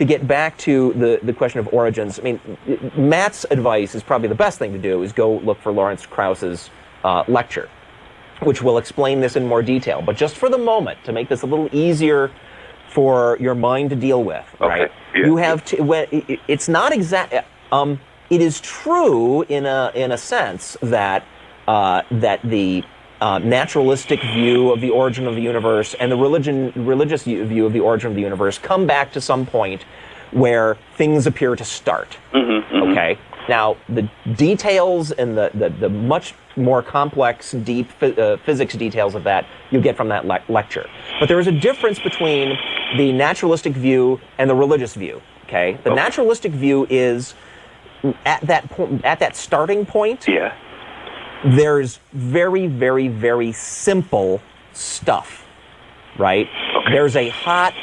to get back to the question of origins, I mean, Matt's advice is probably the best thing to do is go look for Lawrence Krauss's lecture, which will explain this in more detail. But just for the moment, to make this a little easier for your mind to deal with, right? Yeah. You have to. It's not exact. It is true in a sense that that the naturalistic view of the origin of the universe and the religious view of the origin of the universe come back to some point where things appear to start. Okay. Now, the details and the much more complex, deep physics details of that you get from that lecture. But there is a difference between the naturalistic view and the religious view. Okay. The naturalistic view is at that starting point. Yeah. There's very, very, very simple stuff, right? Okay. There's a hot,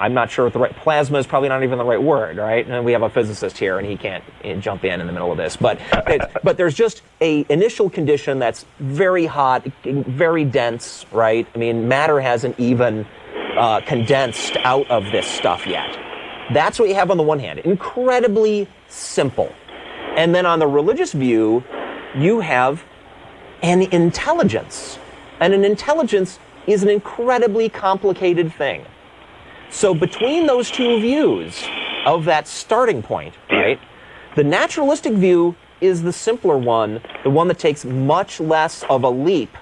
I'm not sure what the right, plasma is probably not even the right word, right? And we have a physicist here and he can't jump in the middle of this. But there's just a initial condition that's very hot, very dense, right? I mean, matter hasn't even condensed out of this stuff yet. That's what you have on the one hand, incredibly simple. And then on the religious view, you have an intelligence. And an intelligence is an incredibly complicated thing. So between those two views of that starting point, right, the naturalistic view is the simpler one, the one that takes much less of a leap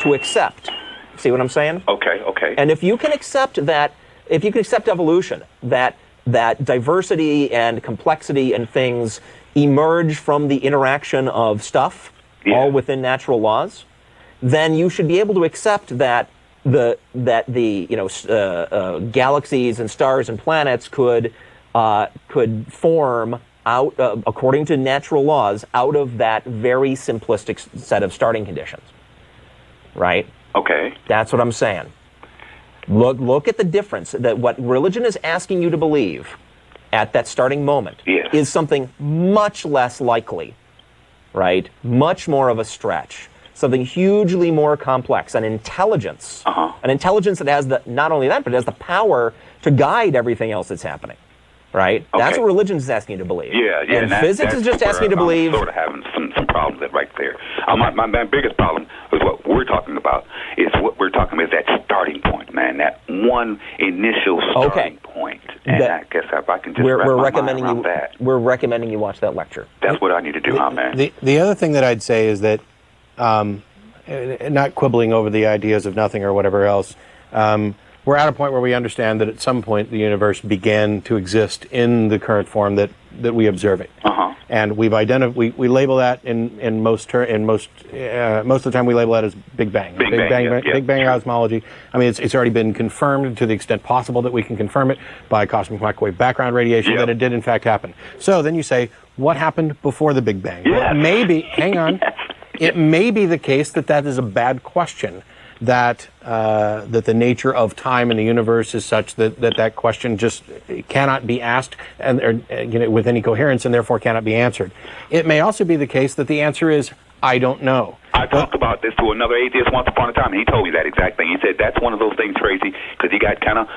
to accept. See what I'm saying? Okay, okay. And if you can accept that, if you can accept evolution, that diversity and complexity and things emerge from the interaction of stuff, all within natural laws, then you should be able to accept that the galaxies and stars and planets could form out according to natural laws out of that very simplistic set of starting conditions, right? Okay. That's what I'm saying. Look at the difference. That what religion is asking you to believe at that starting moment is something much less likely, right? Much more of a stretch. Something hugely more complex. An intelligence. An intelligence that has not only that, but it has the power to guide everything else that's happening. Right? Okay. That's what religion is asking you to believe. Yeah. And physics is just asking you to believe. I'm sort of having some problems right there. My biggest problem is what we're talking about. Is what we're talking about is that starting point, man. That one initial starting point. And I guess if I can just wrap my mind around that. We're recommending you watch that lecture. That's what I need to do, man. The other thing that I'd say is that, not quibbling over the ideas of nothing or whatever else, we're at a point where we understand that at some point the universe began to exist in the current form that we observe it. And we've identified, we label that in most of the time we label that as Big Bang. Big Bang cosmology. I mean, it's already been confirmed to the extent possible that we can confirm it by cosmic microwave background radiation that it did in fact happen. So then you say, what happened before the Big Bang? Well, maybe, hang on, it may be the case that is a bad question. That the nature of time in the universe is such that question just cannot be asked with any coherence and therefore cannot be answered. It may also be the case that the answer is I don't know. I talked about this to another atheist once upon a time, and he told me that exact thing. He said that's one of those things, Tracy, because he got kind of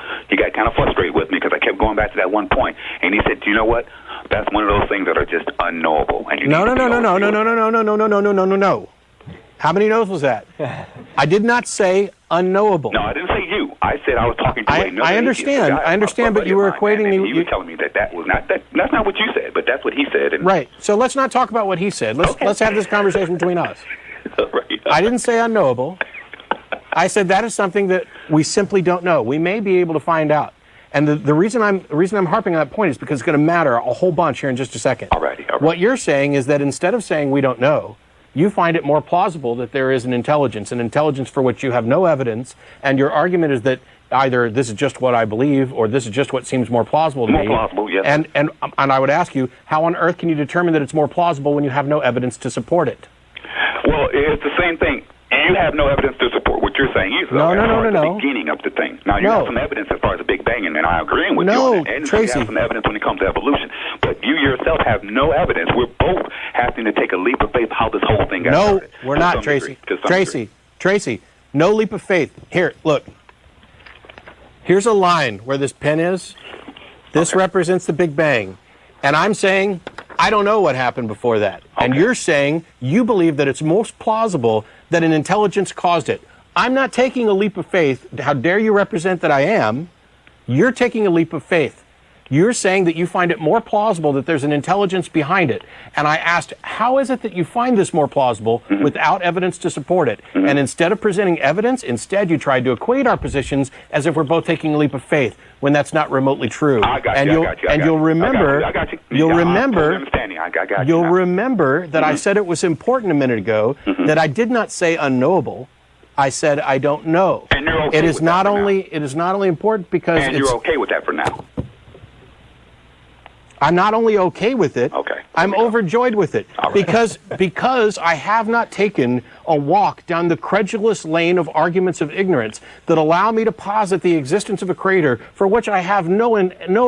frustrated with me because I kept going back to that one point, and he said, "Do you know what? That's one of those things that are just unknowable." And No. How many no's was that? I did not say unknowable. No, I didn't say you. I said I was talking to another I understand, but you were equating me. You were telling me that was not that's not what you said, but that's what he said. And right. So let's not talk about what he said. Let's have this conversation between us. Right. I didn't say unknowable. I said that is something that we simply don't know. We may be able to find out. And the reason I'm harping on that point is because it's going to matter a whole bunch here in just a second. All right. What you're saying is that instead of saying we don't know, you find it more plausible that there is an intelligence for which you have no evidence, and your argument is that either this is just what I believe or this is just what seems more plausible to me. More plausible, yes. And I would ask you, how on earth can you determine that it's more plausible when you have no evidence to support it? Well, it's the same thing. You have no evidence to support what you're saying either. No. The beginning of the thing. Now, you have some evidence as far as the Big Bang, and I agree with you on that. And Tracy. You have some evidence when it comes to evolution. But you yourself have no evidence. We're both having to take a leap of faith how this whole thing got started. No, we're not, Tracy. Tracy, no leap of faith. Here, look. Here's a line where this pen is. This Okay. represents the Big Bang. And I'm saying, I don't know what happened before that. And Okay. you're saying you believe that it's most plausible that an intelligence caused it. I'm not taking a leap of faith. How dare you represent that I am? You're taking a leap of faith. You're saying that you find it more plausible that there's an intelligence behind it. And I asked, how is it that you find this more plausible without evidence to support it? And instead of presenting evidence, instead you tried to equate our positions as if we're both taking a leap of faith, when that's not remotely true. I got and you. you'll, I got you. and you'll remember, I got you. you'll Yeah, remember, I totally understand you. I got you. you'll now. remember that I said it was important a minute ago that I did not say unknowable. I said I don't know. And you're okay it is with not that for only it is not only important because And it's, you're okay with that for now. I'm not only okay with it, Okay. I'm overjoyed with it. All right. Because I have not taken a walk down the credulous lane of arguments of ignorance that allow me to posit the existence of a creator for which I have no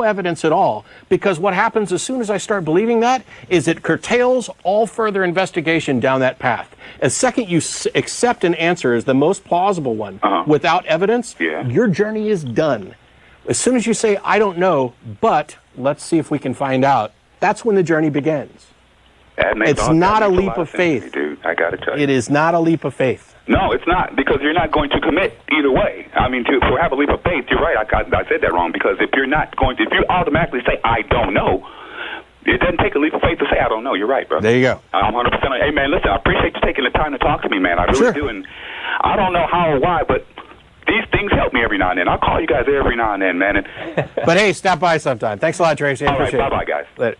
evidence at all. Because what happens as soon as I start believing that is it curtails all further investigation down that path. As second you accept an answer as the most plausible one without evidence, Yeah. your journey is done. As soon as you say, I don't know, but let's see if we can find out, that's when the journey begins. It's not a leap of faith. Dude, I got to tell you. It is not a leap of faith. No, it's not, because you're not going to commit either way. I mean, to have a leap of faith, you're right. I said that wrong, because if you automatically say, I don't know, it doesn't take a leap of faith to say, I don't know. You're right, bro. There you go. I'm 100%. Hey, man, listen, I appreciate you taking the time to talk to me, man. I really Sure. do. And I don't know how or why, but these things help me every now and then. I'll call you guys every now and then, man. And But hey, stop by sometime. Thanks a lot, Tracy. I all right, appreciate it. bye-bye, guys. Later.